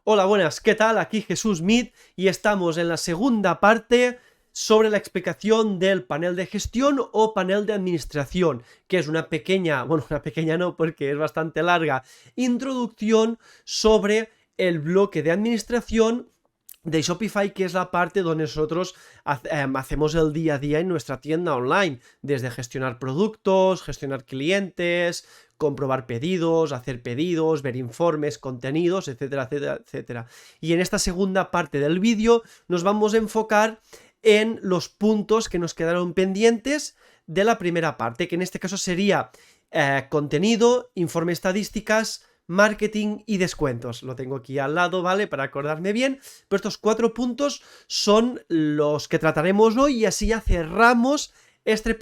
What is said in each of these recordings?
Hola, buenas, ¿qué tal? Aquí Jesús Mit y estamos en la segunda parte sobre la explicación del panel de gestión o panel de administración, que es una pequeña no, porque es bastante larga, introducción sobre el bloque de administración de Shopify, que es la parte donde nosotros hacemos el día a día en nuestra tienda online, desde gestionar productos, gestionar clientes, comprobar pedidos, hacer pedidos, ver informes, contenidos, etcétera, etcétera, etcétera. Y en esta segunda parte del vídeo nos vamos a enfocar en los puntos que nos quedaron pendientes de la primera parte, que en este caso sería contenido, informe estadísticas, marketing y descuentos. Lo tengo aquí al lado, ¿vale? Para acordarme bien. Pero estos 4 puntos son los que trataremos hoy y así ya cerramos este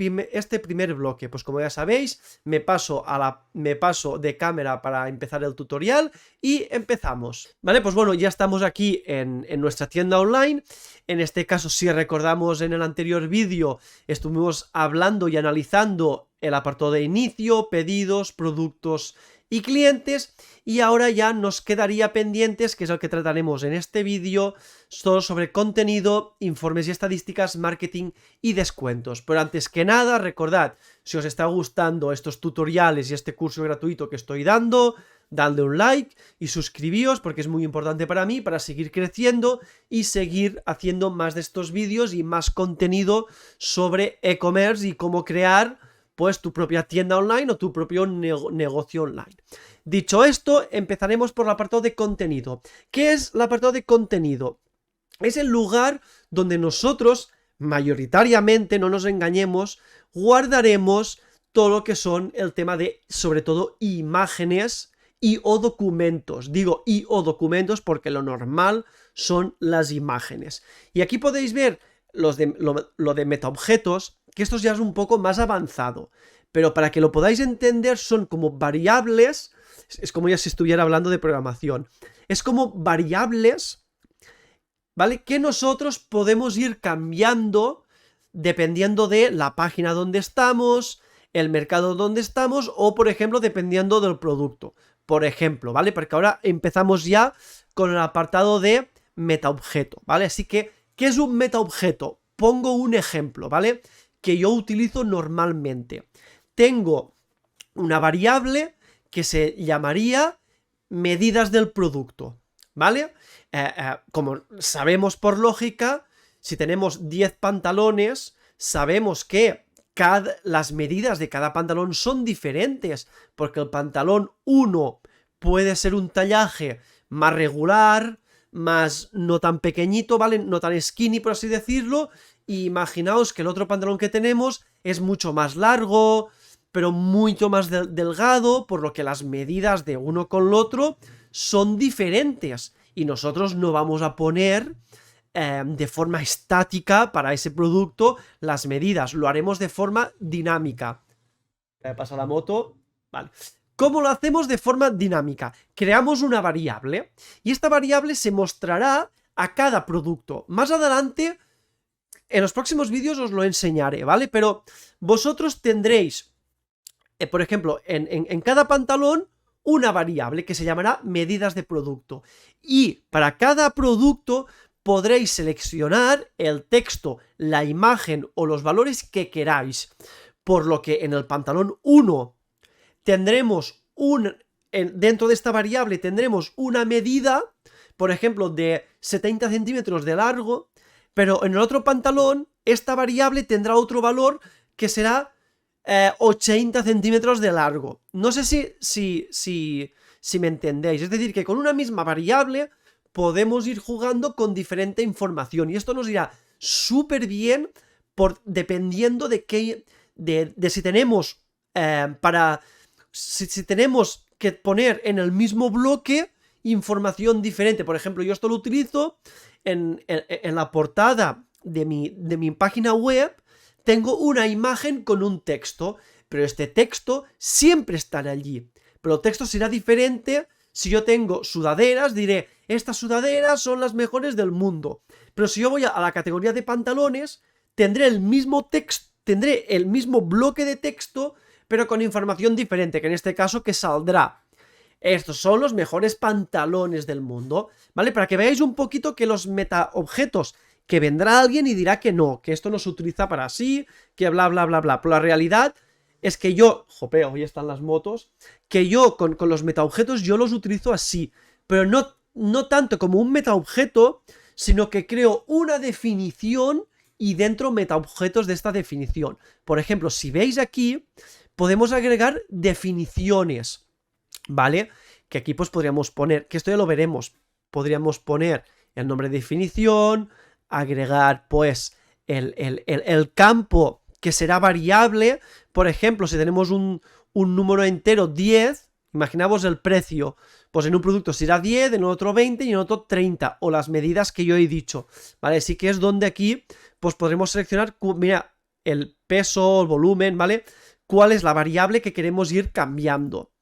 primer bloque. Pues como ya sabéis, me paso de cámara para empezar el tutorial y empezamos. Vale, pues bueno, ya estamos aquí en nuestra tienda online. En este caso, si recordamos, en el anterior vídeo estuvimos hablando y analizando el apartado de inicio, pedidos, productos y clientes, y ahora ya nos quedaría pendientes, que es el que trataremos en este vídeo, todo sobre contenido, informes y estadísticas, marketing y descuentos. Pero antes que nada, recordad, si os está gustando estos tutoriales y este curso gratuito que estoy dando, dadle un like y suscribíos, porque es muy importante para mí, para seguir creciendo y seguir haciendo más de estos vídeos y más contenido sobre e-commerce y cómo crear pues tu propia tienda online o tu propio negocio online. Dicho esto, empezaremos por el apartado de contenido. ¿Qué es el apartado de contenido? Es el lugar donde nosotros, mayoritariamente, no nos engañemos, guardaremos todo lo que son el tema de, sobre todo, imágenes y o documentos. Digo y o documentos porque lo normal son las imágenes. Y aquí podéis ver lo de metaobjetos, que esto ya es un poco más avanzado, pero para que lo podáis entender son como variables, es como ya si estuviera hablando de programación, es como variables, ¿vale? Que nosotros podemos ir cambiando dependiendo de la página donde estamos, el mercado donde estamos o, por ejemplo, dependiendo del producto. Por ejemplo, ¿vale? Porque ahora empezamos ya con el apartado de metaobjeto, ¿vale? Así que, ¿qué es un metaobjeto? Pongo un ejemplo, ¿vale? Que yo utilizo normalmente. Tengo una variable que se llamaría medidas del producto, ¿vale? Como sabemos por lógica, si tenemos 10 pantalones, sabemos que las medidas de cada pantalón son diferentes, porque el pantalón 1 puede ser un tallaje más regular, más no tan pequeñito, ¿vale? No tan skinny, por así decirlo. Y imaginaos que el otro pantalón que tenemos es mucho más largo, pero mucho más delgado, por lo que las medidas de uno con el otro son diferentes. Y nosotros no vamos a poner de forma estática para ese producto las medidas, lo haremos de forma dinámica. Pasa la moto, vale. ¿Cómo lo hacemos de forma dinámica? Creamos una variable y esta variable se mostrará a cada producto. Más adelante, en los próximos vídeos os lo enseñaré, ¿vale? Pero vosotros tendréis, por ejemplo, en cada pantalón, una variable que se llamará medidas de producto. Y para cada producto podréis seleccionar el texto, la imagen o los valores que queráis. Por lo que en el pantalón 1 tendremos dentro de esta variable tendremos una medida, por ejemplo, de 70 centímetros de largo, pero en el otro pantalón esta variable tendrá otro valor que será 80 centímetros de largo. No sé si me entendéis. Es decir, que con una misma variable podemos ir jugando con diferente información y esto nos irá súper bien dependiendo de qué, de si tenemos si tenemos que poner en el mismo bloque información diferente. Por ejemplo, yo esto lo utilizo en la portada de mi página web. Tengo una imagen con un texto, pero este texto siempre estará allí. Pero el texto será diferente. Si yo tengo sudaderas, diré, estas sudaderas son las mejores del mundo. Pero si yo voy a la categoría de pantalones, tendré el mismo texto, tendré el mismo bloque de texto, pero con información diferente, que en este caso que saldrá estos son los mejores pantalones del mundo, ¿vale? Para que veáis un poquito que los metaobjetos, que vendrá alguien y dirá que no, que esto no se utiliza para así, que bla, bla, bla, bla. Pero la realidad es que yo, jopeo, hoy están las motos, que yo con los metaobjetos yo los utilizo así, pero no tanto como un metaobjeto, sino que creo una definición y dentro metaobjetos de esta definición. Por ejemplo, si veis aquí, podemos agregar definiciones, ¿vale? Que aquí pues podríamos poner, que esto ya lo veremos, podríamos poner el nombre de definición, agregar pues el campo que será variable. Por ejemplo, si tenemos un número entero 10, imaginaos el precio, pues en un producto será 10, en otro 20 y en otro 30, o las medidas que yo he dicho, ¿vale? Así que es donde aquí pues podremos seleccionar, mira, el peso, el volumen, ¿vale? Cuál es la variable que queremos ir cambiando,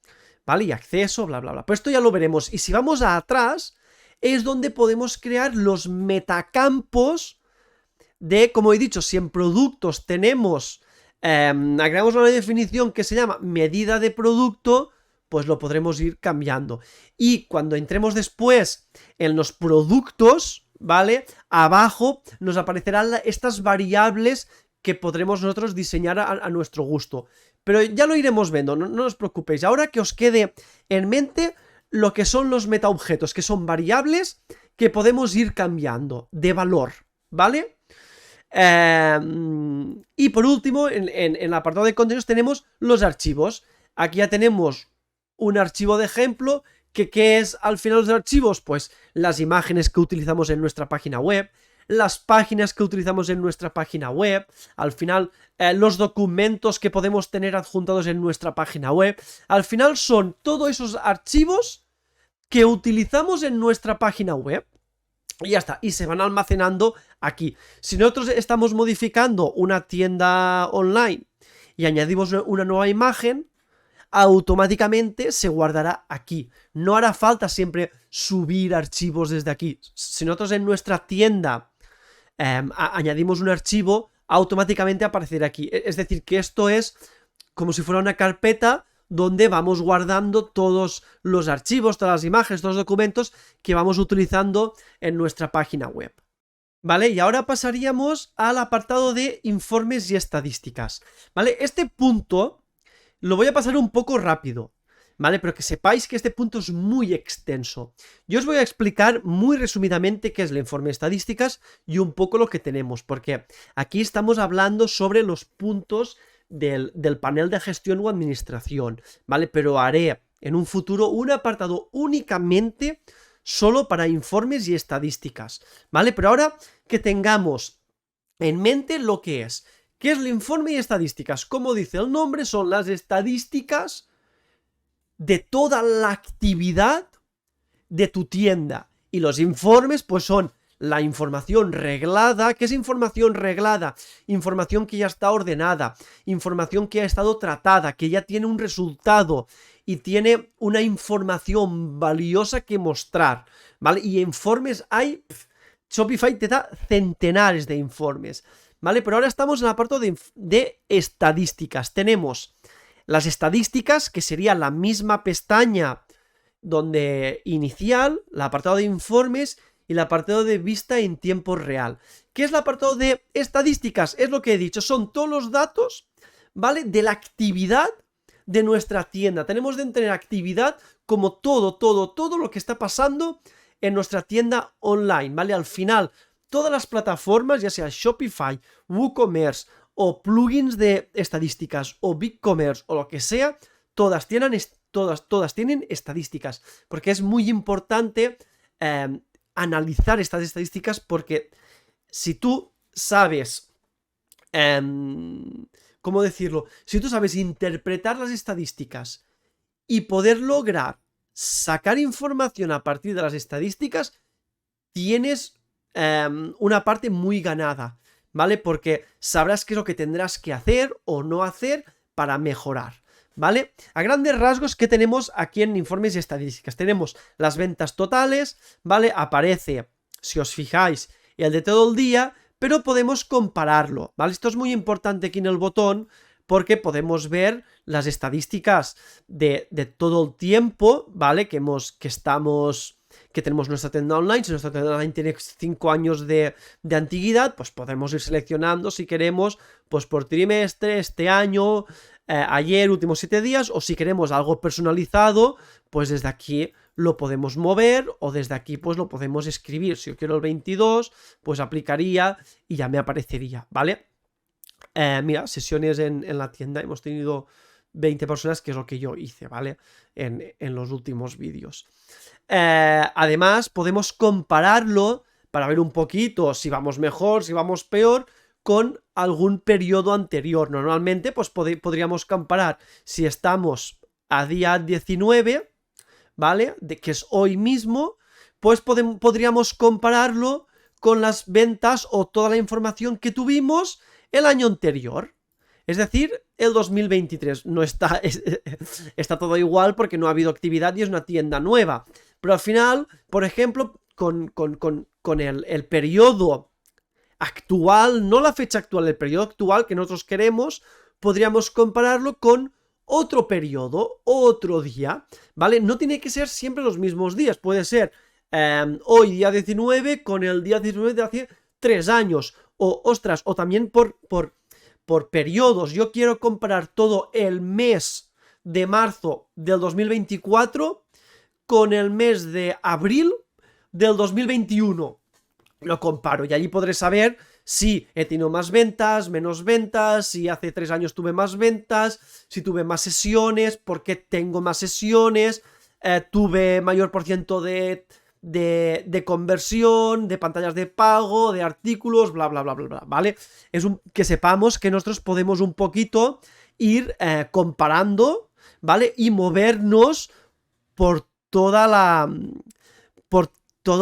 ¿vale? Y acceso, bla, bla, bla. Pero esto ya lo veremos. Y si vamos a atrás, es donde podemos crear los metacampos de, como he dicho, si en productos tenemos, agregamos una definición que se llama medida de producto, pues lo podremos ir cambiando. Y cuando entremos después en los productos, ¿vale? Abajo nos aparecerán estas variables que podremos nosotros diseñar a nuestro gusto. Pero ya lo iremos viendo, no os preocupéis. Ahora que os quede en mente lo que son los metaobjetos, que son variables que podemos ir cambiando de valor, ¿vale? Y por último, en el apartado de contenidos tenemos los archivos. Aquí ya tenemos un archivo de ejemplo. ¿Qué es al final los archivos? Pues las imágenes que utilizamos en nuestra página web, las páginas que utilizamos en nuestra página web, al final los documentos que podemos tener adjuntados en nuestra página web. Al final son todos esos archivos que utilizamos en nuestra página web. Y ya está, y se van almacenando aquí. Si nosotros estamos modificando una tienda online y añadimos una nueva imagen, automáticamente se guardará aquí. No hará falta siempre subir archivos desde aquí. Si nosotros en nuestra tienda añadimos un archivo, automáticamente aparecerá aquí. Es decir, que esto es como si fuera una carpeta donde vamos guardando todos los archivos, todas las imágenes, todos los documentos que vamos utilizando en nuestra página web. ¿Vale? Y ahora pasaríamos al apartado de informes y estadísticas. ¿Vale? Este punto lo voy a pasar un poco rápido, ¿vale? Pero que sepáis que este punto es muy extenso. Yo os voy a explicar muy resumidamente qué es el informe de estadísticas y un poco lo que tenemos, porque aquí estamos hablando sobre los puntos del panel de gestión o administración, ¿vale? Pero haré en un futuro un apartado únicamente solo para informes y estadísticas, ¿vale? Pero ahora que tengamos en mente lo que es. ¿Qué es el informe y estadísticas? Como dice el nombre, son las estadísticas de toda la actividad de tu tienda. Y los informes, pues son la información reglada. ¿Qué es información reglada? Información que ya está ordenada, información que ha estado tratada, que ya tiene un resultado y tiene una información valiosa que mostrar, ¿vale? Y informes hay... Shopify te da centenares de informes, ¿vale? Pero ahora estamos en el apartado de estadísticas. Tenemos las estadísticas, que sería la misma pestaña donde inicial, el apartado de informes y el apartado de vista en tiempo real. ¿Qué es el apartado de estadísticas? Es lo que he dicho, son todos los datos, ¿vale? De la actividad de nuestra tienda. Tenemos de tener actividad como todo lo que está pasando en nuestra tienda online, ¿vale? Al final, todas las plataformas, ya sea Shopify, WooCommerce o plugins de estadísticas o BigCommerce o lo que sea, todas tienen estadísticas, porque es muy importante analizar estas estadísticas, porque si tú sabes, ¿cómo decirlo? Si tú sabes interpretar las estadísticas y poder lograr sacar información a partir de las estadísticas, tienes una parte muy ganada, ¿vale? Porque sabrás qué es lo que tendrás que hacer o no hacer para mejorar, ¿vale? A grandes rasgos, ¿qué tenemos aquí en informes y estadísticas? Tenemos las ventas totales, ¿vale? Aparece, si os fijáis, el de todo el día, pero podemos compararlo, ¿vale? Esto es muy importante aquí en el botón, porque podemos ver las estadísticas de todo el tiempo, ¿vale? Que tenemos nuestra tienda online. Si nuestra tienda online tiene 5 años de antigüedad, pues podemos ir seleccionando si queremos, pues por trimestre, este año, ayer, últimos 7 días, o si queremos algo personalizado, pues desde aquí lo podemos mover, o desde aquí pues lo podemos escribir. Si yo quiero el 22, pues aplicaría y ya me aparecería, ¿vale? Mira, sesiones en la tienda, hemos tenido 20 personas, que es lo que yo hice, ¿vale? En los últimos vídeos. Además, podemos compararlo para ver un poquito si vamos mejor, si vamos peor, con algún periodo anterior. Normalmente, pues podríamos comparar si estamos a día 19, ¿vale? Que es hoy mismo, pues podríamos compararlo con las ventas o toda la información que tuvimos el año anterior. Es decir, el 2023. No está todo igual porque no ha habido actividad y es una tienda nueva. Pero al final, por ejemplo, con el periodo actual, no la fecha actual, el periodo actual que nosotros queremos, podríamos compararlo con otro periodo, otro día, ¿vale? No tiene que ser siempre los mismos días, puede ser hoy día 19 con el día 19 de hace 3 años, o también por periodos. Yo quiero comparar todo el mes de marzo del 2024 con el mes de abril del 2021. Lo comparo y allí podré saber si he tenido más ventas, menos ventas, si hace 3 años tuve más ventas, si tuve más sesiones, por qué tengo más sesiones, tuve mayor porciento de conversión, de pantallas de pago, de artículos, bla, bla, bla, bla, bla, ¿vale? Que sepamos que nosotros podemos un poquito ir comparando, ¿vale? Y movernos por todo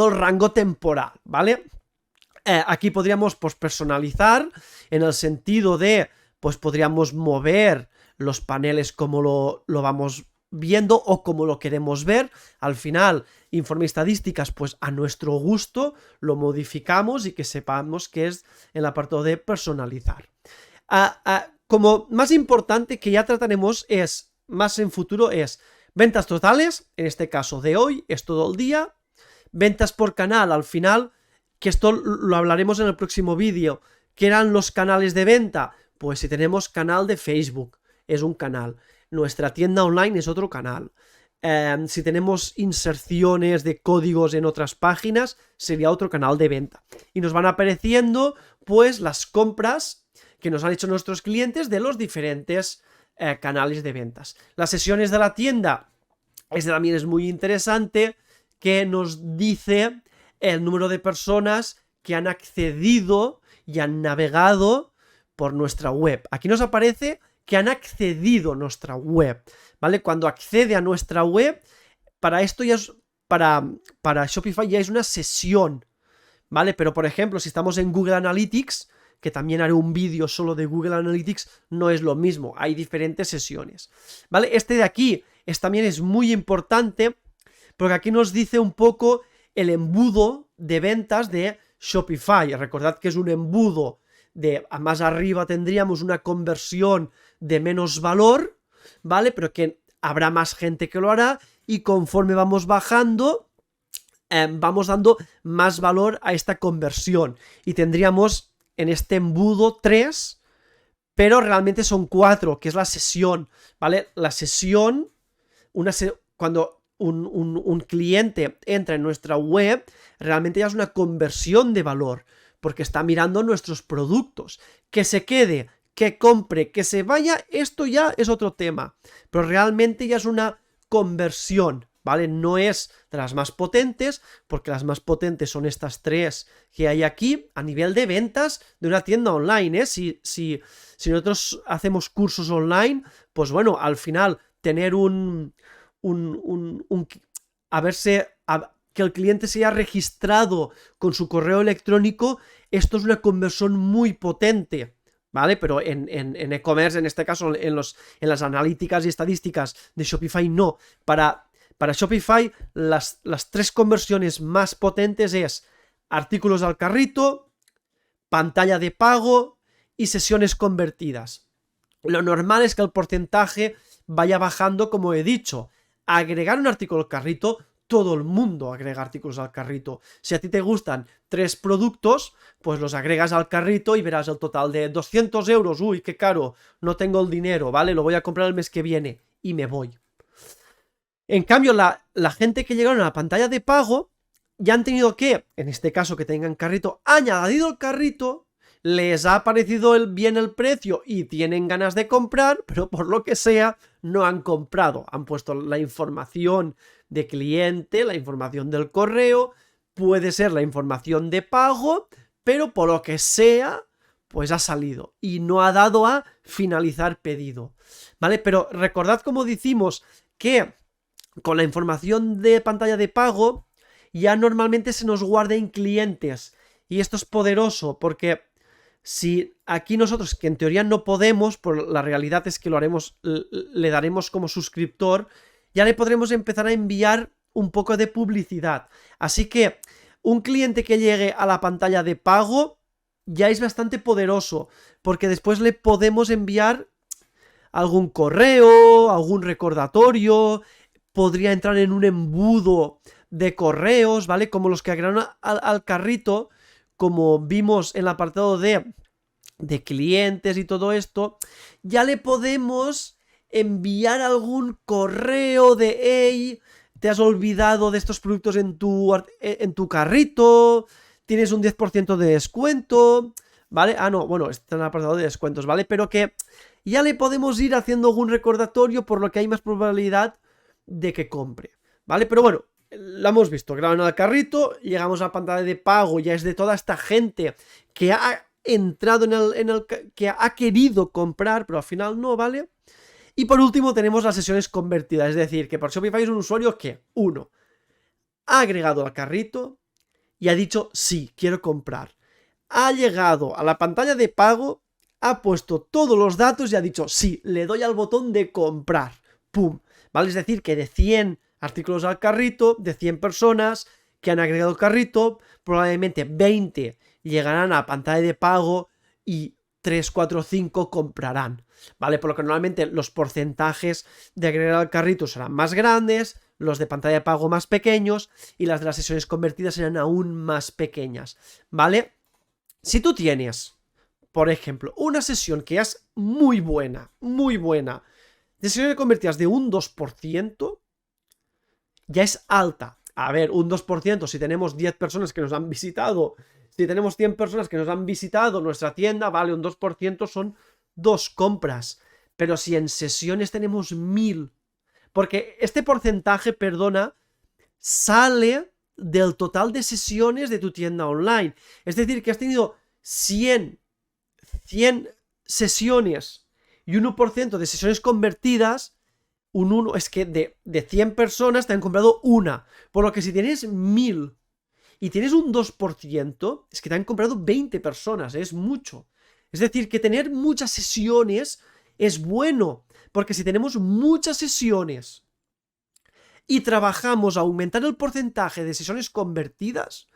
el rango temporal, ¿vale? Aquí podríamos pues personalizar en el sentido de pues podríamos mover los paneles como lo vamos viendo o como lo queremos ver. Al final, informe estadísticas pues a nuestro gusto lo modificamos y que sepamos que es el apartado de personalizar. Como más importante que ya trataremos es más en futuro es ventas totales, en este caso de hoy, es todo el día. Ventas por canal, al final, que esto lo hablaremos en el próximo vídeo. ¿Qué eran los canales de venta? Pues si tenemos canal de Facebook, es un canal. Nuestra tienda online es otro canal. Si tenemos inserciones de códigos en otras páginas, sería otro canal de venta. Y nos van apareciendo, pues, las compras que nos han hecho nuestros clientes de los diferentes canales de ventas. Las sesiones de la tienda, este también es muy interesante, que nos dice el número de personas que han accedido y han navegado por nuestra web. Aquí nos aparece que han accedido a nuestra web, ¿vale? Cuando accede a nuestra web, para esto ya es, para Shopify ya es una sesión, ¿vale? Pero, por ejemplo, si estamos en Google Analytics, que también haré un vídeo solo de Google Analytics, no es lo mismo, hay diferentes sesiones, ¿vale? Este de aquí también es muy importante, porque aquí nos dice un poco el embudo de ventas de Shopify. Recordad que es un embudo de más arriba tendríamos una conversión de menos valor, ¿vale? Pero que habrá más gente que lo hará y conforme vamos bajando, vamos dando más valor a esta conversión. Y tendríamos en este embudo 3, pero realmente son 4, que es la sesión, ¿vale? La sesión, cuando un cliente entra en nuestra web, realmente ya es una conversión de valor, porque está mirando nuestros productos. Que se quede, que compre, que se vaya, esto ya es otro tema, pero realmente ya es una conversión, ¿vale? No es de las más potentes, porque las más potentes son estas 3 que hay aquí a nivel de ventas de una tienda online, ¿eh? Si nosotros hacemos cursos online, pues bueno, al final tener que el cliente se haya registrado con su correo electrónico, esto es una conversión muy potente, ¿vale? Pero en e-commerce, en este caso, en las analíticas y estadísticas de Shopify, no. Para Shopify, las 3 conversiones más potentes es artículos al carrito, pantalla de pago y sesiones convertidas. lo normal es que el porcentaje vaya bajando, como he dicho. Agregar un artículo al carrito, todo el mundo agrega artículos al carrito. Si a ti te gustan 3 productos, pues los agregas al carrito y verás el total de 200 euros. Uy, qué caro, no tengo el dinero, ¿vale? Lo voy a comprar el mes que viene y me voy. En cambio, la gente que llegaron a la pantalla de pago ya han tenido que, en este caso que tengan carrito, añadido el carrito, les ha parecido bien el precio y tienen ganas de comprar, pero por lo que sea no han comprado. Han puesto la información de cliente, la información del correo, puede ser la información de pago, pero por lo que sea, pues ha salido y no ha dado a finalizar pedido, ¿vale? Pero recordad, como decimos, que con la información de pantalla de pago ya normalmente se nos guarda en clientes, y esto es poderoso porque si aquí nosotros, que en teoría no podemos, por la realidad es que lo haremos, le daremos como suscriptor, ya le podremos empezar a enviar un poco de publicidad. Así que un cliente que llegue a la pantalla de pago ya es bastante poderoso, porque después le podemos enviar algún correo, algún recordatorio, podría entrar en un embudo de correos, ¿vale? Como los que agregaron al carrito, como vimos en el apartado de clientes y todo esto, ya le podemos enviar algún correo de hey, te has olvidado de estos productos en tu carrito, tienes un 10% de descuento, ¿vale? Ah, no, bueno, está en el apartado de descuentos, ¿vale? Pero que ya le podemos ir haciendo algún recordatorio, por lo que hay más probabilidad de que compre, ¿vale? Pero bueno, lo hemos visto, graban al carrito, llegamos a la pantalla de pago, ya es de toda esta gente que ha entrado que ha querido comprar, pero al final no, ¿vale? Y por último tenemos las sesiones convertidas, es decir, que por Shopify es un usuario que, uno, ha agregado al carrito y ha dicho sí, quiero comprar. Ha llegado a la pantalla de pago, ha puesto todos los datos y ha dicho sí, le doy al botón de comprar. ¡Pum! ¿Vale? Es decir, que de 100 artículos al carrito, de 100 personas que han agregado el carrito, probablemente 20 llegarán a la pantalla de pago y 3, 4, 5 comprarán, ¿vale? Por lo que normalmente los porcentajes de agregar al carrito serán más grandes, los de pantalla de pago más pequeños y las de las sesiones convertidas serán aún más pequeñas, ¿vale? Si tú tienes, por ejemplo, una sesión que es muy buena, de sesiones convertidas de un 2%, ya es alta. A ver, un 2%, si tenemos 10 personas que nos han visitado, si tenemos 100 personas que nos han visitado nuestra tienda, vale, un 2% son 2 compras. Pero si en sesiones tenemos 1000, porque este porcentaje, perdona, sale del total de sesiones de tu tienda online. Es decir, que has tenido 100 sesiones y 1% de sesiones convertidas, un 1, es que de 100 personas te han comprado una. Por lo que si tienes 1000 y tienes un 2%, es que te han comprado 20 personas, es mucho. Es decir, que tener muchas sesiones es bueno, porque si tenemos muchas sesiones y trabajamos a aumentar el porcentaje de sesiones convertidas,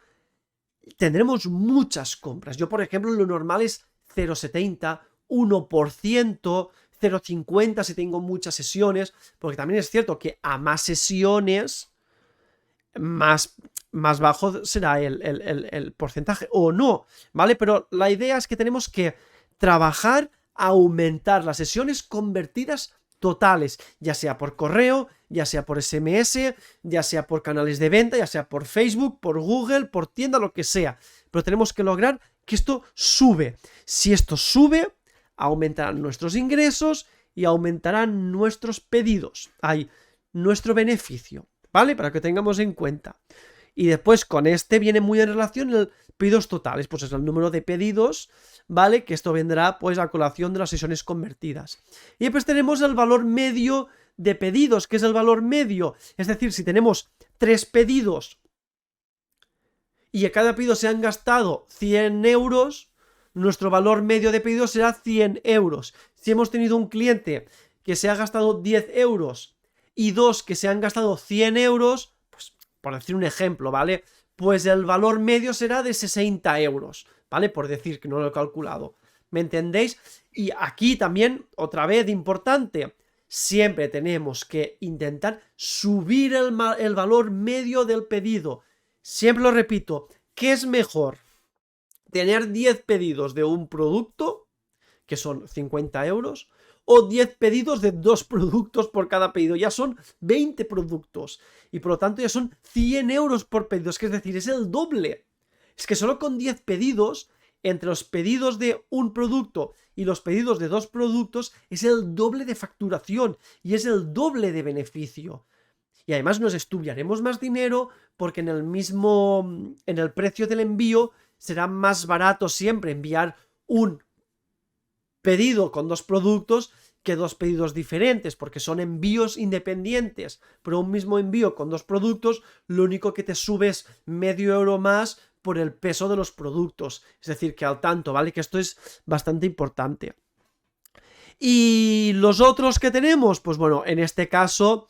tendremos muchas compras. Yo, por ejemplo, lo normal es 0,70, 1%, 0,50 si tengo muchas sesiones, porque también es cierto que a más sesiones, más bajo será el porcentaje, o no, ¿vale? Pero la idea es que tenemos que trabajar a aumentar las sesiones convertidas totales, ya sea por correo, ya sea por SMS, ya sea por canales de venta, ya sea por Facebook, por Google, por tienda, lo que sea. Pero tenemos que lograr que esto sube. Si esto sube, aumentarán nuestros ingresos y aumentarán nuestros pedidos. Hay nuestro beneficio, ¿vale? Para que tengamos en cuenta. Y después con este viene muy en relación el pedidos totales, pues es el número de pedidos, ¿vale? Que esto vendrá pues a colación de las sesiones convertidas. Y después tenemos el valor medio de pedidos, que es el valor medio. Es decir, si tenemos 3 pedidos y a cada pedido se han gastado 100 euros, nuestro valor medio de pedido será 100 euros. Si hemos tenido un cliente que se ha gastado 10 euros y 2 que se han gastado 100 euros, pues por decir un ejemplo, ¿vale? Pues el valor medio será de 60 euros, ¿vale? Por decir que no lo he calculado. ¿Me entendéis? Y aquí también, otra vez importante, siempre tenemos que intentar subir el valor medio del pedido. Siempre lo repito, ¿qué es mejor? ¿Tener 10 pedidos de un producto, que son 50 euros, o 10 pedidos de 2 productos por cada pedido? Ya son 20 productos y por lo tanto ya son 100 euros por pedido, es decir, es el doble. Es que solo con 10 pedidos, entre los pedidos de un producto y los pedidos de 2 productos, es el doble de facturación y es el doble de beneficio. Y además nos estudiaremos más dinero porque en el precio del envío será más barato siempre enviar un pedido con 2 productos que 2 pedidos diferentes, porque son envíos independientes, pero un mismo envío con 2 productos, lo único que te sube es medio euro más por el peso de los productos. Es decir, que al tanto, ¿vale? Que esto es bastante importante. Y los otros que tenemos, pues bueno, en este caso,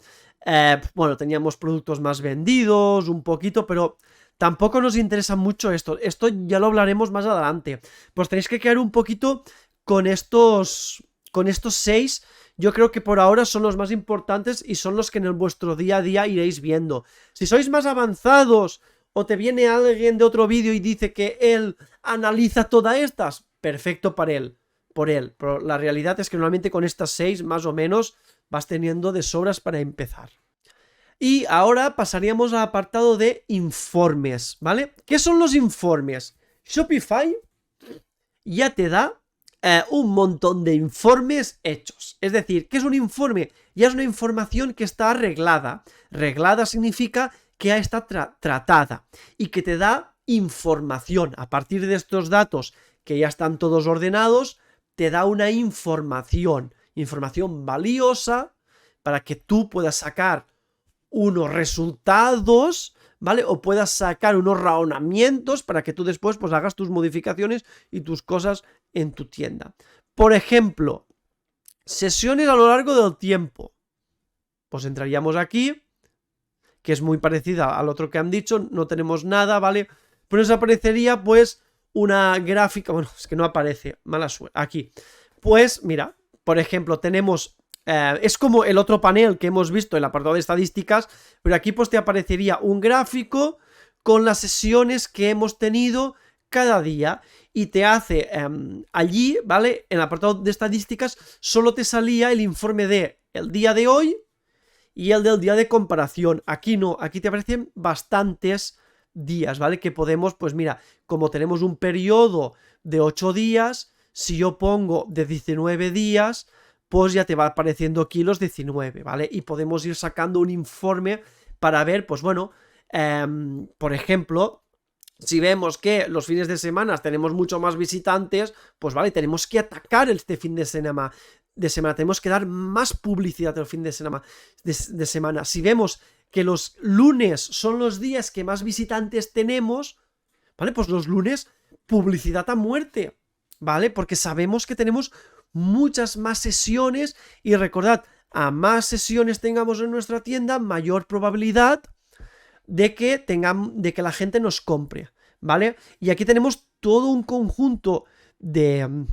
bueno, teníamos productos más vendidos, un poquito, pero tampoco nos interesa mucho esto. Esto ya lo hablaremos más adelante. Pues tenéis que quedar un poquito con estos 6. Yo creo que por ahora son los más importantes y son los que en vuestro día a día iréis viendo. Si sois más avanzados o te viene alguien de otro vídeo y dice que él analiza todas estas, perfecto por él. Pero la realidad es que normalmente con estas 6 más o menos vas teniendo de sobras para empezar. Y ahora pasaríamos al apartado de informes, ¿vale? ¿Qué son los informes? Shopify ya te da un montón de informes hechos. Es decir, ¿qué es un informe? Ya es una información que está arreglada. Reglada significa que ya está tratada y que te da información. A partir de estos datos que ya están todos ordenados, te da una información valiosa para que tú puedas sacar unos resultados, ¿vale? O puedas sacar unos razonamientos para que tú después pues hagas tus modificaciones y tus cosas en tu tienda. Por ejemplo, sesiones a lo largo del tiempo. Pues entraríamos aquí, que es muy parecida al otro que han dicho, no tenemos nada, ¿vale? Pero nos aparecería pues una gráfica, bueno, es que no aparece, mala suerte, aquí. Pues mira, por ejemplo, tenemos, es como el otro panel que hemos visto en el apartado de estadísticas, pero aquí pues te aparecería un gráfico con las sesiones que hemos tenido cada día y te hace allí, ¿vale? En el apartado de estadísticas solo te salía el informe de el día de hoy y el del día de comparación. Aquí no, aquí te aparecen bastantes días, ¿vale? Que podemos, pues mira, como tenemos un periodo de 8 días, si yo pongo de 19 días, pues ya te va apareciendo aquí los 19, ¿vale? Y podemos ir sacando un informe para ver, pues bueno, por ejemplo, si vemos que los fines de semana tenemos mucho más visitantes, pues vale, tenemos que atacar este fin de semana. Tenemos que dar más publicidad el fin de semana. Si vemos que los lunes son los días que más visitantes tenemos, ¿vale? Pues los lunes, publicidad a muerte, ¿vale? Porque sabemos que tenemos muchas más sesiones y recordad, a más sesiones tengamos en nuestra tienda, mayor probabilidad de que la gente nos compre, ¿vale? Y aquí tenemos todo un conjunto de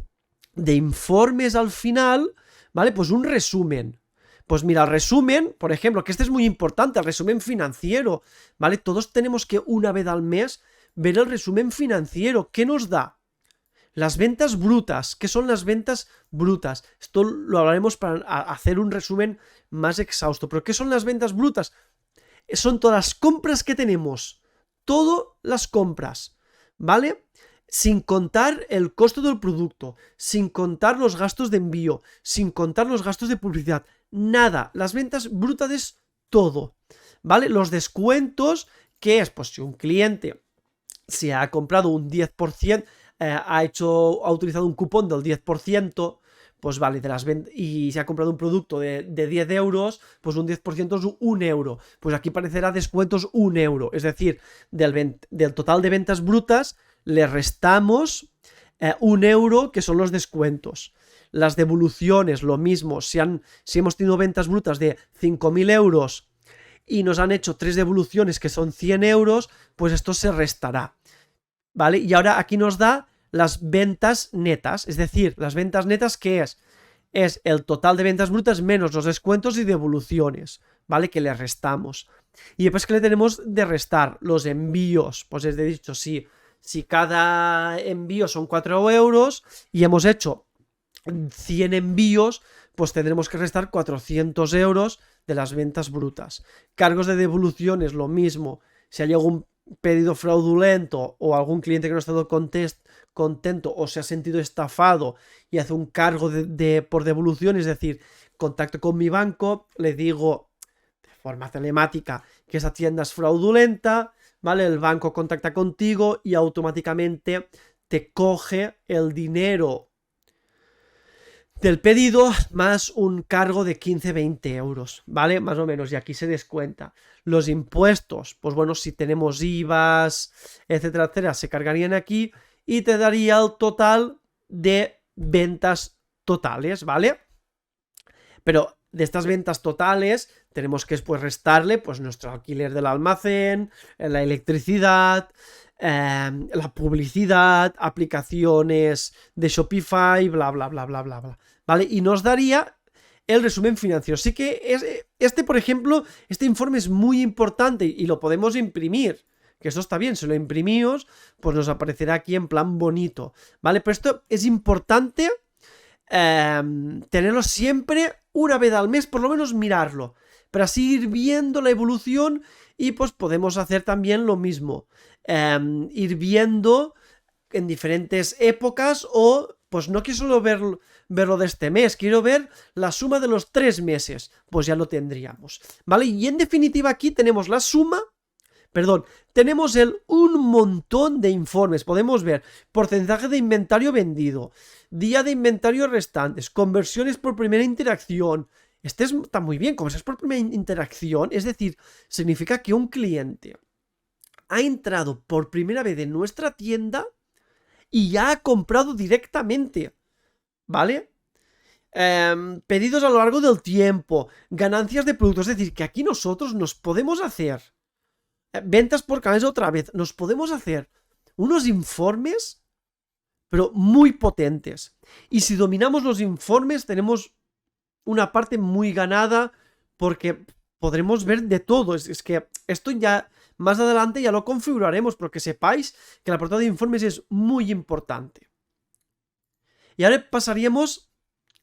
informes al final, ¿vale? Pues un resumen. Pues mira, el resumen, por ejemplo, que este es muy importante, el resumen financiero, ¿vale? Todos tenemos que una vez al mes ver el resumen financiero. ¿Qué nos da? Las ventas brutas. ¿Qué son las ventas brutas? Esto lo hablaremos para hacer un resumen más exhausto. ¿Pero qué son las ventas brutas? Son todas las compras que tenemos. Todas las compras, ¿vale? Sin contar el costo del producto, sin contar los gastos de envío, sin contar los gastos de publicidad. Nada. Las ventas brutas es todo, ¿vale? Los descuentos, ¿qué es? Pues si un cliente se ha comprado un 10%, ha utilizado un cupón del 10%, pues vale, y se ha comprado un producto de 10 euros, pues un 10% es 1 euro. Pues aquí aparecerá descuentos 1 euro. Es decir, del total de ventas brutas le restamos 1 euro, que son los descuentos. Las devoluciones, lo mismo. Si hemos tenido ventas brutas de 5.000 euros y nos han hecho 3 devoluciones que son 100 euros, pues esto se restará, ¿vale? Y ahora aquí nos da las ventas netas, es decir, las ventas netas, ¿qué es? Es el total de ventas brutas menos los descuentos y devoluciones, ¿vale? Que le restamos. Y después que le tenemos de restar los envíos, pues es de dicho, si cada envío son 4 euros y hemos hecho 100 envíos, pues tendremos que restar 400 euros de las ventas brutas. Cargos de devoluciones, lo mismo. Si hay algún pedido fraudulento o algún cliente que no ha estado contento o se ha sentido estafado y hace un cargo por devolución, es decir, contacto con mi banco, le digo de forma telemática que esa tienda es fraudulenta, ¿vale? El banco contacta contigo y automáticamente te coge el dinero del pedido más un cargo de 15-20 euros, ¿vale? Más o menos, y aquí se descuenta. Los impuestos, pues bueno, si tenemos IVAs, etcétera, etcétera, se cargarían aquí y te daría el total de ventas totales, ¿vale? Pero de estas ventas totales tenemos que después restarle pues nuestro alquiler del almacén, la electricidad, la publicidad, aplicaciones de Shopify, bla, bla, bla, bla, bla, bla, ¿vale? Y nos daría el resumen financiero. Sí que por ejemplo, este informe es muy importante y lo podemos imprimir. Que esto está bien, si lo imprimimos, pues nos aparecerá aquí en plan bonito, ¿vale? Pero esto es importante tenerlo siempre una vez al mes, por lo menos mirarlo, para así ir viendo la evolución y pues podemos hacer también lo mismo, ir viendo en diferentes épocas o pues no quiero solo verlo de este mes, quiero ver la suma de los 3 meses, pues ya lo tendríamos, ¿vale? Y en definitiva aquí tenemos la suma. Tenemos un montón de informes. Podemos ver porcentaje de inventario vendido, día de inventario restantes, conversiones por primera interacción. Está muy bien, conversiones por primera interacción, es decir, significa que un cliente ha entrado por primera vez en nuestra tienda y ya ha comprado directamente, ¿vale? Pedidos a lo largo del tiempo, ganancias de productos, es decir, que aquí nosotros nos podemos hacer ventas por cabeza otra vez. Nos podemos hacer unos informes, pero muy potentes. Y si dominamos los informes, tenemos una parte muy ganada porque podremos ver de todo. Es que esto ya más adelante ya lo configuraremos, porque sepáis que el apartado de informes es muy importante. Y ahora pasaríamos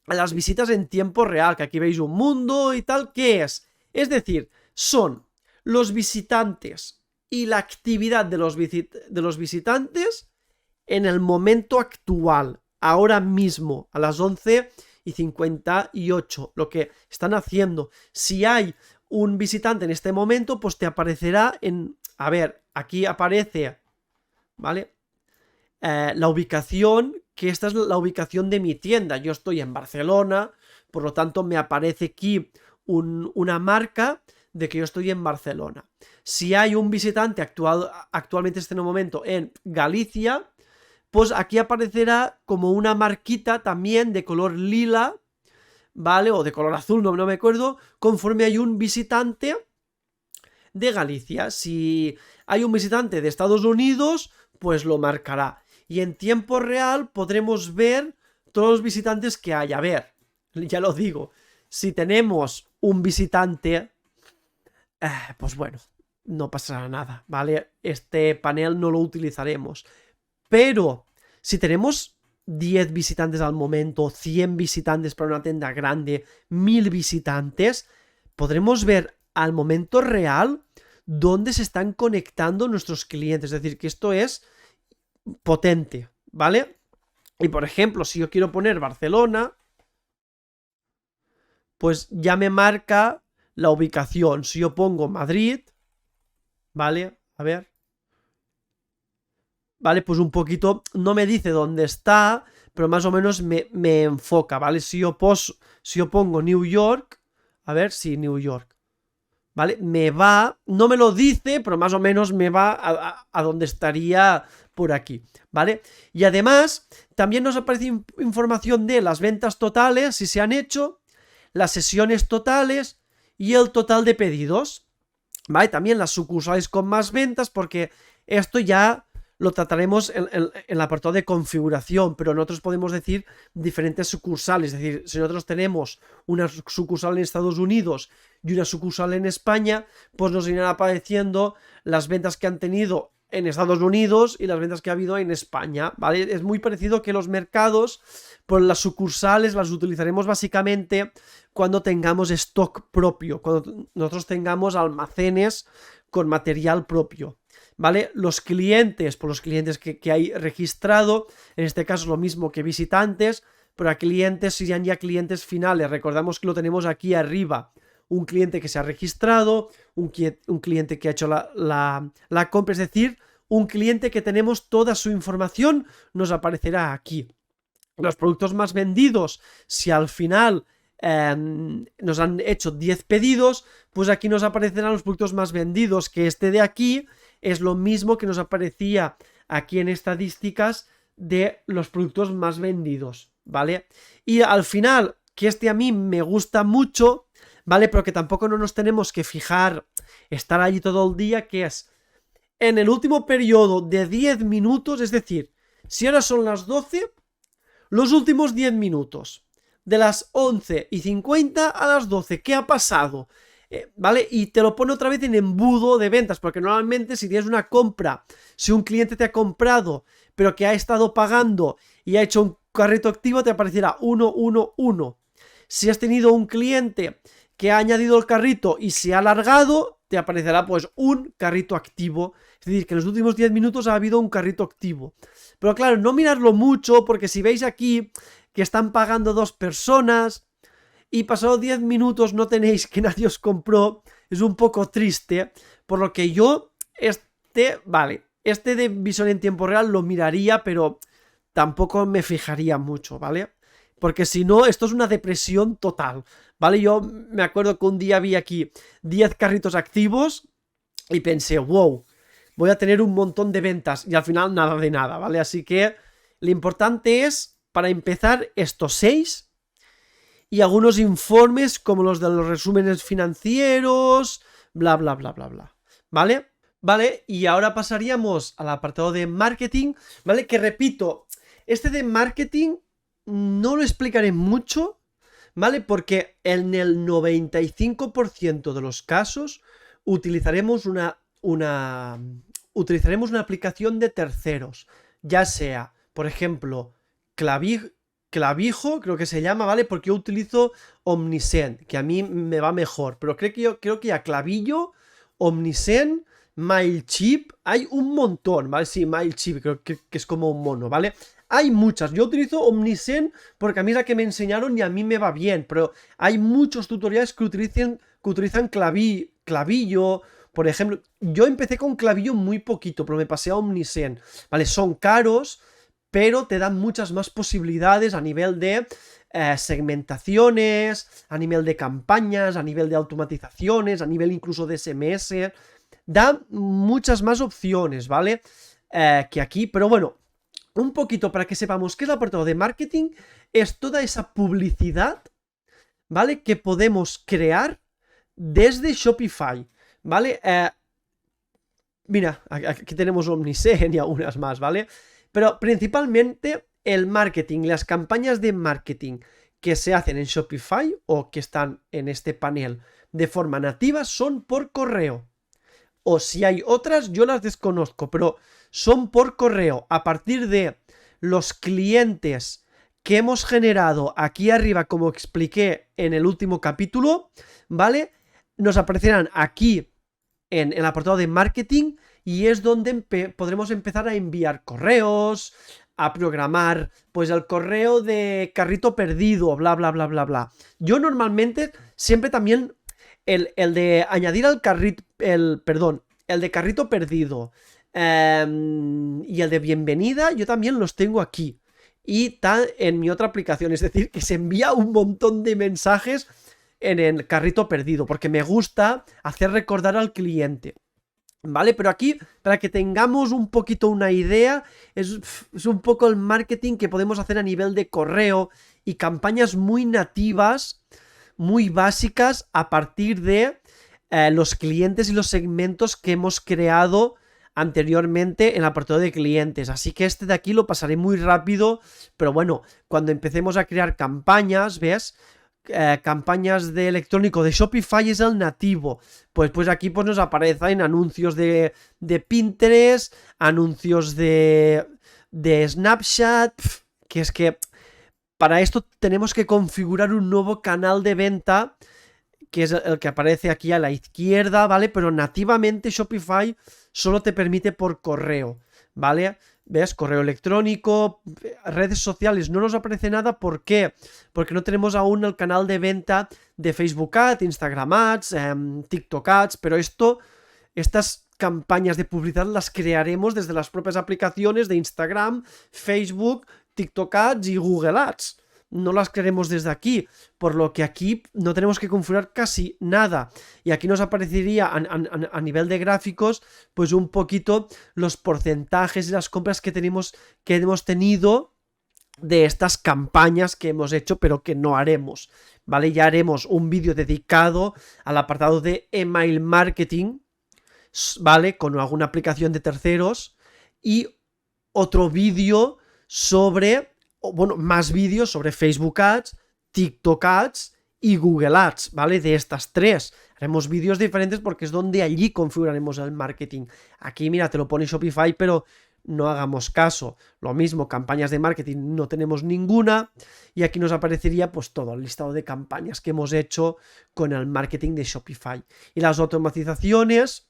a las visitas en tiempo real, que aquí veis un mundo y tal. ¿Qué es? Es decir, son los visitantes y la actividad de los visitantes en el momento actual, ahora mismo, a las 11:58, lo que están haciendo. Si hay un visitante en este momento, pues te aparecerá a ver, aquí aparece, ¿vale? La ubicación, que esta es la ubicación de mi tienda. Yo estoy en Barcelona, por lo tanto me aparece aquí una marca de que yo estoy en Barcelona. Si hay un visitante actualmente en este momento en Galicia, pues aquí aparecerá como una marquita también de color lila, ¿vale? O de color azul, no me acuerdo, conforme hay un visitante de Galicia. Si hay un visitante de Estados Unidos, pues lo marcará. Y en tiempo real podremos ver todos los visitantes que hay. A ver, ya lo digo, si tenemos un visitante, pues bueno, no pasará nada, ¿vale? Este panel no lo utilizaremos. Pero si tenemos 10 visitantes al momento, 100 visitantes para una tienda grande, 1000 visitantes, podremos ver al momento real dónde se están conectando nuestros clientes. Es decir, que esto es potente, ¿vale? Y por ejemplo, si yo quiero poner Barcelona, pues ya me marca la ubicación. Si yo pongo Madrid, ¿vale? A ver. ¿Vale? Pues un poquito, no me dice dónde está, pero más o menos me enfoca, ¿vale? Si yo pongo New York, a ver si New York, ¿vale? Me va, no me lo dice, pero más o menos me va a donde estaría por aquí, ¿vale? Y además, también nos aparece información de las ventas totales, si se han hecho, las sesiones totales y el total de pedidos, ¿vale? También las sucursales con más ventas, porque esto ya lo trataremos en el apartado de configuración, pero nosotros podemos decir diferentes sucursales. Es decir, si nosotros tenemos una sucursal en Estados Unidos y una sucursal en España, pues nos irán apareciendo las ventas que han tenido en Estados Unidos y las ventas que ha habido en España, ¿vale? Es muy parecido que los mercados, pues las sucursales las utilizaremos básicamente cuando tengamos stock propio, cuando nosotros tengamos almacenes con material propio, ¿vale? Los clientes, por los clientes que hay registrado, en este caso es lo mismo que visitantes, pero a clientes serían ya clientes finales. Recordamos que lo tenemos aquí arriba. Un cliente que se ha registrado, un cliente que ha hecho la compra, es decir, un cliente que tenemos toda su información, nos aparecerá aquí. Los productos más vendidos, si al final nos han hecho 10 pedidos, pues aquí nos aparecerán los productos más vendidos, que este de aquí es lo mismo que nos aparecía aquí en estadísticas de los productos más vendidos, ¿vale? Y al final, que este a mí me gusta mucho, ¿vale? Pero que tampoco no nos tenemos que fijar, estar allí todo el día, que es en el último periodo de 10 minutos, es decir, si ahora son las 12, los últimos 10 minutos, de las 11:50 a las 12, ¿qué ha pasado? ¿Vale? Y te lo pone otra vez en embudo de ventas, porque normalmente si tienes una compra, si un cliente te ha comprado, pero que ha estado pagando y ha hecho un carrito activo, te aparecerá 111. Si has tenido un cliente que ha añadido el carrito y se ha alargado, te aparecerá pues un carrito activo. Es decir, que en los últimos 10 minutos ha habido un carrito activo. Pero claro, no mirarlo mucho, porque si veis aquí que están pagando 2 personas y pasados 10 minutos no tenéis que nadie os compró, es un poco triste, por lo que yo este de visión en tiempo real lo miraría, pero tampoco me fijaría mucho, ¿vale? Porque si no, esto es una depresión total, ¿vale? Yo me acuerdo que un día vi aquí 10 carritos activos y pensé, wow, voy a tener un montón de ventas, y al final nada de nada, ¿vale? Así que lo importante es, para empezar, estos 6 y algunos informes como los de los resúmenes financieros, bla, bla, bla, bla, bla, ¿vale? Vale, y ahora pasaríamos al apartado de marketing, ¿vale? Que repito, este de marketing no lo explicaré mucho, ¿vale? Porque en el 95% de los casos utilizaremos una aplicación de terceros, ya sea, por ejemplo, Clavijo, creo que se llama, ¿vale? Porque yo utilizo Omnisend, que a mí me va mejor, pero creo que a Clavillo, Omnisend, Mailchimp, hay un montón, ¿vale? Sí, Mailchimp, creo que es como un mono, ¿vale? Hay muchas, yo utilizo Omnisend porque a mí es la que me enseñaron y a mí me va bien, pero hay muchos tutoriales que utilizan Clavillo. Por ejemplo, yo empecé con Clavillo muy poquito, pero me pasé a Omnisend, ¿vale? Son caros, pero te dan muchas más posibilidades a nivel de segmentaciones, a nivel de campañas, a nivel de automatizaciones, a nivel incluso de SMS. Da muchas más opciones, ¿vale? Que aquí, pero bueno, un poquito para que sepamos qué es el apartado de marketing, es toda esa publicidad, ¿vale? Que podemos crear desde Shopify, ¿vale? Mira, aquí tenemos Omnisend y algunas más, ¿vale? Pero principalmente el marketing, las campañas de marketing que se hacen en Shopify o que están en este panel de forma nativa son por correo. O si hay otras, yo las desconozco, pero son por correo. A partir de los clientes que hemos generado aquí arriba, como expliqué en el último capítulo, ¿vale? Nos aparecerán aquí en el apartado de marketing y es donde podremos empezar a enviar correos, a programar, pues el correo de carrito perdido, bla, bla, bla, bla, bla. Yo normalmente siempre también el de añadir al carrito, el de carrito perdido y el de bienvenida, yo también los tengo aquí. Y está en mi otra aplicación, es decir, que se envía un montón de mensajes en el carrito perdido, porque me gusta hacer recordar al cliente, ¿vale? Pero aquí, para que tengamos un poquito una idea, es un poco el marketing que podemos hacer a nivel de correo y campañas muy nativas, muy básicas, a partir de los clientes y los segmentos que hemos creado anteriormente en el apartado de clientes. Así que este de aquí lo pasaré muy rápido, pero bueno, cuando empecemos a crear campañas, ¿ves? Campañas de electrónico de Shopify es el nativo. Pues aquí pues nos aparecen anuncios de Pinterest, anuncios de Snapchat, que es que para esto tenemos que configurar un nuevo canal de venta, que es el que aparece aquí a la izquierda, ¿vale? Pero nativamente Shopify solo te permite por correo, ¿vale? ¿Ves? Correo electrónico, redes sociales, no nos aparece nada. ¿Por qué? Porque no tenemos aún el canal de venta de Facebook Ads, Instagram Ads, TikTok Ads, pero estas campañas de publicidad las crearemos desde las propias aplicaciones de Instagram, Facebook, TikTok Ads y Google Ads. No las crearemos desde aquí, por lo que aquí no tenemos que configurar casi nada. Y aquí nos aparecería a nivel de gráficos, pues un poquito los porcentajes y las compras que hemos tenido de estas campañas que hemos hecho, pero que no haremos, ¿vale? Ya haremos un vídeo dedicado al apartado de email marketing, ¿vale? Con alguna aplicación de terceros, y otro vídeo sobre, bueno, más vídeos sobre Facebook Ads, TikTok Ads y Google Ads, ¿vale? De estas tres. Haremos vídeos diferentes porque es donde allí configuraremos el marketing. Aquí, mira, te lo pone Shopify, pero no hagamos caso. Lo mismo, campañas de marketing no tenemos ninguna. Y aquí nos aparecería pues todo el listado de campañas que hemos hecho con el marketing de Shopify. Y las automatizaciones...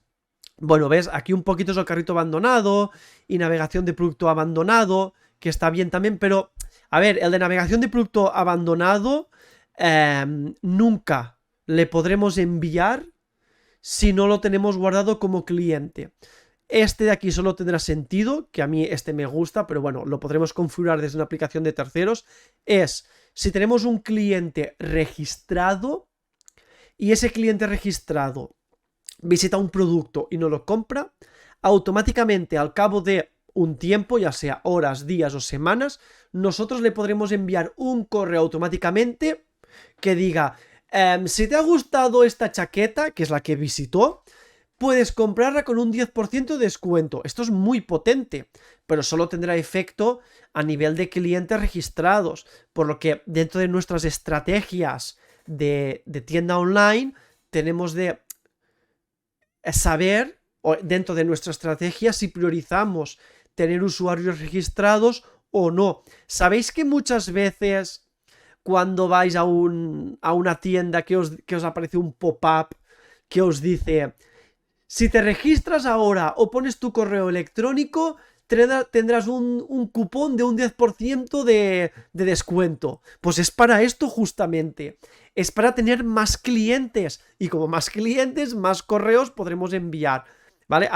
Bueno, ves, aquí un poquito es el carrito abandonado y navegación de producto abandonado, que está bien también, pero, a ver, el de navegación de producto abandonado nunca le podremos enviar si no lo tenemos guardado como cliente. Este de aquí solo tendrá sentido, que a mí este me gusta, pero bueno, lo podremos configurar desde una aplicación de terceros, es si tenemos un cliente registrado y ese cliente registrado visita un producto y no lo compra, automáticamente al cabo de un tiempo, ya sea horas, días o semanas, nosotros le podremos enviar un correo automáticamente que diga, si te ha gustado esta chaqueta, que es la que visitó, puedes comprarla con un 10% de descuento. Esto es muy potente, pero solo tendrá efecto a nivel de clientes registrados, por lo que dentro de nuestras estrategias de tienda online tenemos de saber, dentro de nuestra estrategia, si priorizamos tener usuarios registrados o no. Sabéis que muchas veces cuando vais a una tienda que os aparece un pop-up que os dice, si te registras ahora o pones tu correo electrónico, tendrás un cupón de un 10% de descuento. Pues es para esto justamente. Es para tener más clientes. Y como más clientes, más correos podremos enviar. ¿Vale?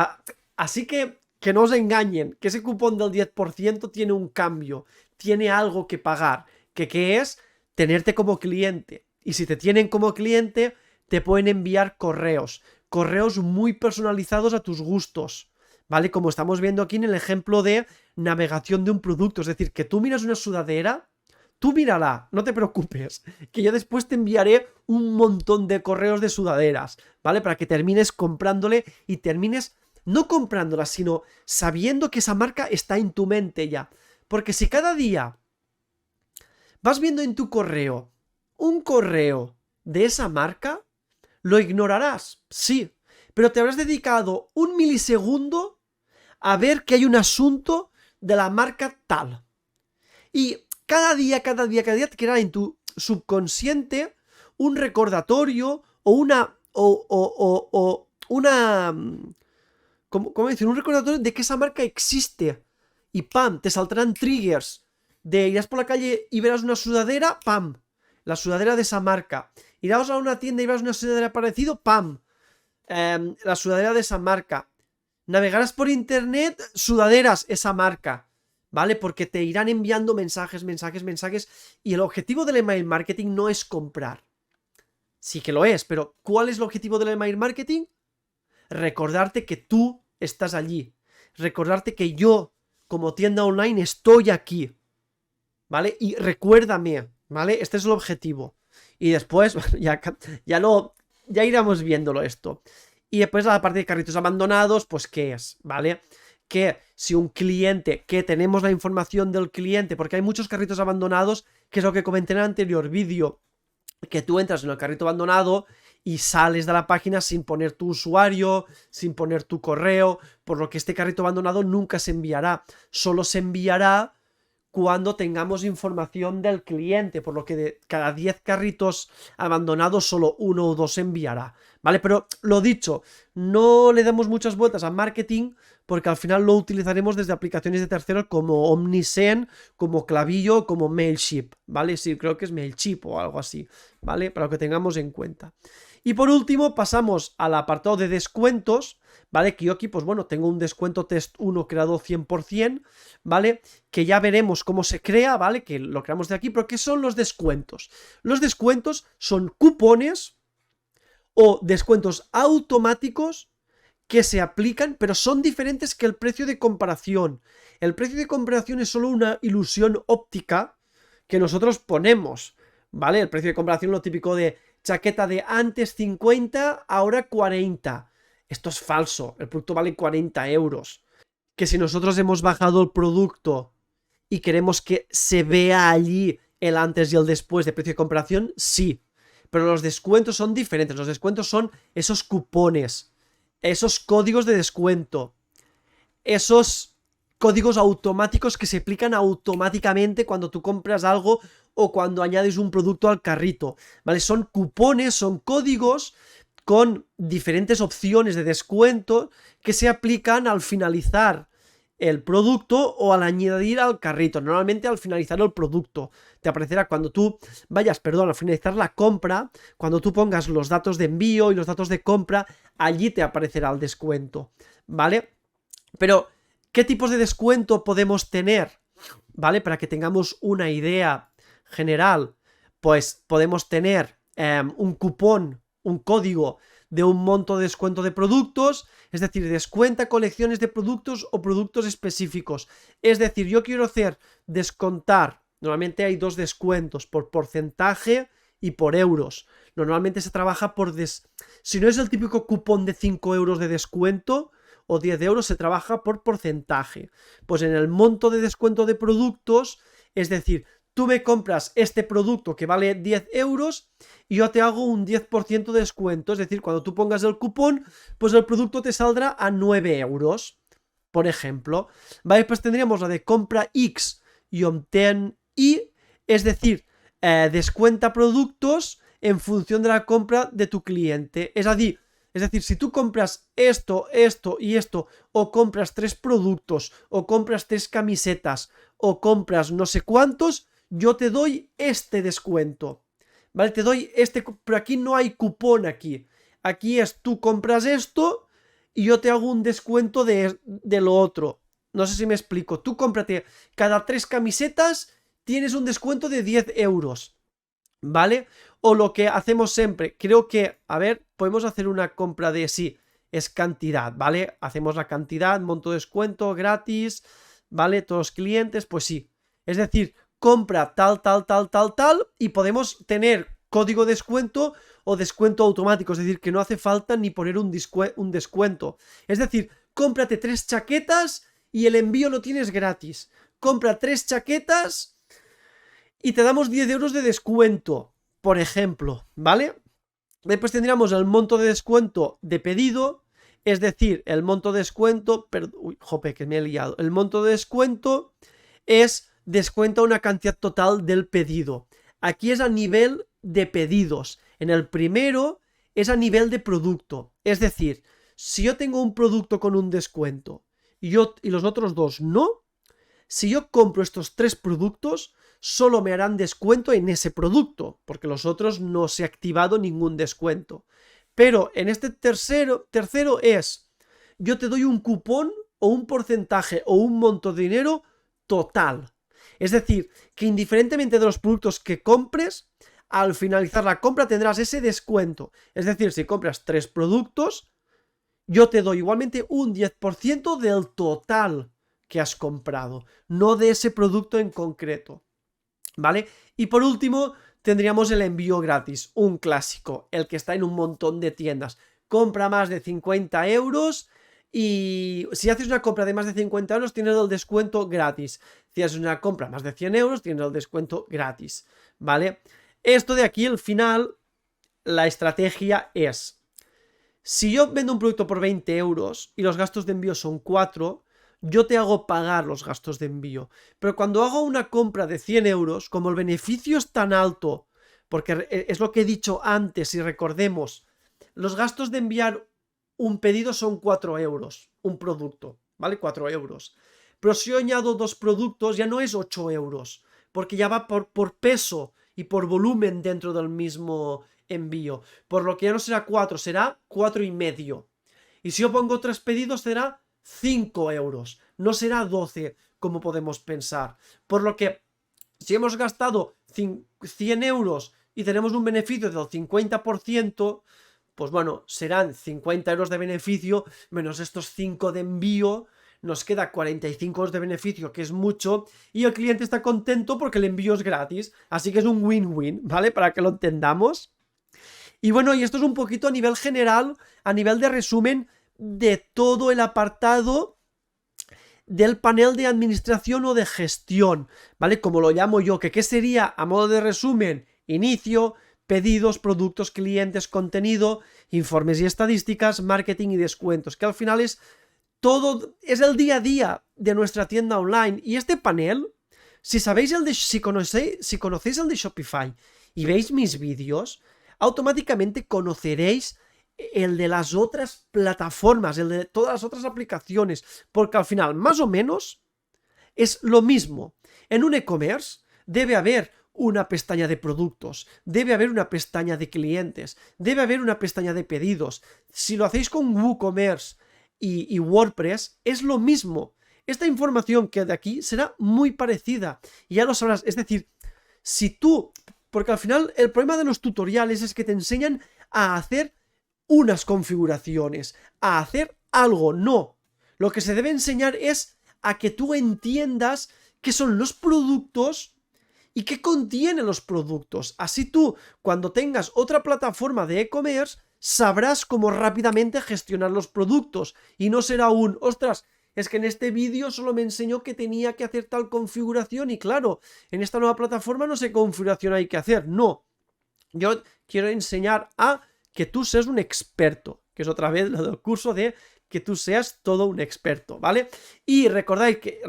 Así que no os engañen, que ese cupón del 10% tiene un cambio. Tiene algo que pagar. Que es tenerte como cliente. Y si te tienen como cliente, te pueden enviar correos. Correos muy personalizados a tus gustos. ¿Vale? Como estamos viendo aquí en el ejemplo de navegación de un producto. Es decir, que tú miras una sudadera, tú mírala, no te preocupes, que yo después te enviaré un montón de correos de sudaderas, ¿vale? Para que termines comprándole y termines no comprándola, sino sabiendo que esa marca está en tu mente ya. Porque si cada día vas viendo en tu correo un correo de esa marca, lo ignorarás, sí, pero te habrás dedicado un milisegundo a ver que hay un asunto de la marca tal. Y cada día te quedará en tu subconsciente un recordatorio o una... ¿Cómo decir? Un recordatorio de que esa marca existe. Y ¡pam! Te saltarán triggers. Irás por la calle y verás una sudadera, ¡pam! La sudadera de esa marca. Irás a una tienda y verás una sudadera parecida, ¡pam! La sudadera de esa marca. Navegarás por internet, sudaderas, esa marca, ¿vale? Porque te irán enviando mensajes, y el objetivo del email marketing no es comprar. Sí que lo es, pero ¿cuál es el objetivo del email marketing? Recordarte que tú estás allí. Recordarte que yo, como tienda online, estoy aquí, ¿vale? Y recuérdame, ¿vale? Este es el objetivo. Y después, ya iremos viéndolo esto. Y después la parte de carritos abandonados, pues ¿qué es? ¿Vale? Que si un cliente, que tenemos la información del cliente, porque hay muchos carritos abandonados, que es lo que comenté en el anterior vídeo, que tú entras en el carrito abandonado y sales de la página sin poner tu usuario, sin poner tu correo, por lo que este carrito abandonado nunca se enviará, solo se enviará cuando tengamos información del cliente, por lo que de cada 10 carritos abandonados solo 1 o 2 se enviará, ¿vale? Pero lo dicho, no le damos muchas vueltas a marketing porque al final lo utilizaremos desde aplicaciones de terceros como Omnisend, como Klaviyo, como Mailchimp, ¿vale? Sí, creo que es Mailchimp o algo así, ¿vale? Para que tengamos en cuenta. Y por último pasamos al apartado de descuentos, ¿vale? Que yo aquí, pues bueno, tengo un descuento test 1 creado 100%, ¿vale? Que ya veremos cómo se crea, ¿vale? Que lo creamos de aquí, pero ¿qué son los descuentos? Los descuentos son cupones o descuentos automáticos que se aplican, pero son diferentes que el precio de comparación. El precio de comparación es solo una ilusión óptica que nosotros ponemos, ¿vale? El precio de comparación, lo típico de chaqueta de antes 50, ahora 40. Esto es falso, el producto vale 40 euros. Que si nosotros hemos bajado el producto y queremos que se vea allí el antes y el después de precio de comparación, sí. Pero los descuentos son diferentes, los descuentos son esos cupones, esos códigos de descuento, esos códigos automáticos que se aplican automáticamente cuando tú compras algo o cuando añades un producto al carrito, ¿vale? Son cupones, son códigos con diferentes opciones de descuento que se aplican al finalizar el producto o al añadir al carrito. Normalmente al finalizar el producto te aparecerá cuando tú al finalizar la compra, cuando tú pongas los datos de envío y los datos de compra, allí te aparecerá el descuento, ¿vale? Pero ¿qué tipos de descuento podemos tener? ¿Vale? Para que tengamos una idea general, pues podemos tener un cupón, un código de un monto de descuento de productos, es decir, descuenta colecciones de productos o productos específicos. Es decir, yo quiero hacer descontar, normalmente hay dos descuentos, por porcentaje y por euros. Normalmente se trabaja si no es el típico cupón de 5 euros de descuento o 10 euros, se trabaja por porcentaje. Pues en el monto de descuento de productos, es decir, tú me compras este producto que vale 10 euros y yo te hago un 10% de descuento. Es decir, cuando tú pongas el cupón, pues el producto te saldrá a 9 euros, por ejemplo. Vale, pues tendríamos la de compra X y obtén Y, es decir, descuenta productos en función de la compra de tu cliente. Es decir, si tú compras esto, esto y esto, o compras 3 productos, o compras 3 camisetas, o compras no sé cuántos, yo te doy este descuento, ¿vale? Te doy pero aquí no hay cupón aquí. Aquí es, tú compras esto y yo te hago un descuento de lo otro. No sé si me explico. Tú cómprate cada 3 camisetas, tienes un descuento de 10 euros, ¿vale? O lo que hacemos siempre, creo que, a ver, podemos hacer una compra de, sí, es cantidad, ¿vale? Hacemos la cantidad, monto de descuento, gratis, ¿vale? Todos los clientes, pues sí. Es decir, compra tal, y podemos tener código de descuento o descuento automático, es decir, que no hace falta ni poner un descuento. Es decir, cómprate 3 chaquetas y el envío lo tienes gratis. Compra 3 chaquetas y te damos 10 euros de descuento, por ejemplo, ¿vale? Después tendríamos el monto de descuento de pedido, es decir, el monto de descuento, uy, jope, que me he liado. El monto de descuento es descuenta una cantidad total del pedido. Aquí es a nivel de pedidos. En el primero es a nivel de producto. Es decir, si yo tengo un producto con un descuento y los otros dos no, si yo compro estos 3 productos, solo me harán descuento en ese producto, porque los otros no se ha activado ningún descuento. Pero en este tercero es, yo te doy un cupón o un porcentaje o un monto de dinero total. Es decir, que indiferentemente de los productos que compres, al finalizar la compra tendrás ese descuento. Es decir, si compras 3 productos, yo te doy igualmente un 10% del total que has comprado, no de ese producto en concreto, ¿vale? Y por último, tendríamos el envío gratis, un clásico, el que está en un montón de tiendas. compra más de 50 euros y si haces una compra de más de 50 euros tienes el descuento gratis. Si haces una compra más de 100 euros tienes el descuento gratis, ¿vale? Esto de aquí, al final, la estrategia es, si yo vendo un producto por 20 euros y los gastos de envío son 4, yo te hago pagar los gastos de envío. Pero cuando hago una compra de 100 euros, como el beneficio es tan alto, porque es lo que he dicho antes, si recordemos, los gastos de enviar un pedido son 4 euros, un producto, ¿vale? 4 euros. Pero si yo añado 2 productos, ya no es 8 euros, porque ya va por peso y por volumen dentro del mismo envío. Por lo que ya no será 4, será 4,5. Y si yo pongo 3 pedidos, será 5 euros. No será 12, como podemos pensar. Por lo que, si hemos gastado 100 euros y tenemos un beneficio del 50%, pues bueno, serán 50 euros de beneficio menos estos 5 de envío, nos queda 45 euros de beneficio, que es mucho, y el cliente está contento porque el envío es gratis, así que es un win-win, ¿vale? Para que lo entendamos. Y bueno, y esto es un poquito a nivel general, a nivel de resumen de todo el apartado del panel de administración o de gestión, ¿vale? Como lo llamo yo, que ¿qué sería a modo de resumen? Inicio, pedidos, productos, clientes, contenido, informes y estadísticas, marketing y descuentos, que al final es todo, es el día a día de nuestra tienda online. Y este panel, si conocéis el de Shopify y veis mis vídeos, automáticamente conoceréis el de las otras plataformas, el de todas las otras aplicaciones, porque al final, más o menos, es lo mismo. En un e-commerce debe haber una pestaña de productos, debe haber una pestaña de clientes, debe haber una pestaña de pedidos. Si lo hacéis con WooCommerce y WordPress, es lo mismo. Esta información que de aquí será muy parecida, y ya lo sabrás. Es decir, si tú, porque al final el problema de los tutoriales es que te enseñan a hacer unas configuraciones, a hacer algo. No, lo que se debe enseñar es a que tú entiendas qué son los productos y qué contienen los productos. Así tú, cuando tengas otra plataforma de e-commerce, sabrás cómo rápidamente gestionar los productos y no será un, ostras, es que en este vídeo solo me enseñó que tenía que hacer tal configuración y claro, en esta nueva plataforma no sé qué configuración hay que hacer. No, yo quiero enseñar a que tú seas un experto, que es otra vez lo del curso de que tú seas todo un experto, ¿vale? Y recordad que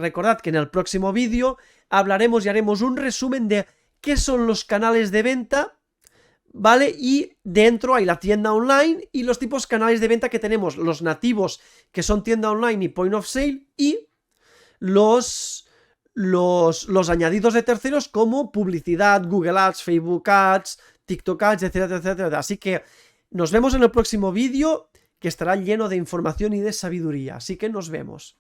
en el próximo vídeo hablaremos y haremos un resumen de qué son los canales de venta, ¿vale? Y dentro hay la tienda online y los tipos canales de venta que tenemos, los nativos, que son tienda online y point of sale, y los añadidos de terceros como publicidad, Google Ads, Facebook Ads, TikTok Ads, etcétera, etcétera. Así que nos vemos en el próximo vídeo, que estará lleno de información y de sabiduría. Así que nos vemos.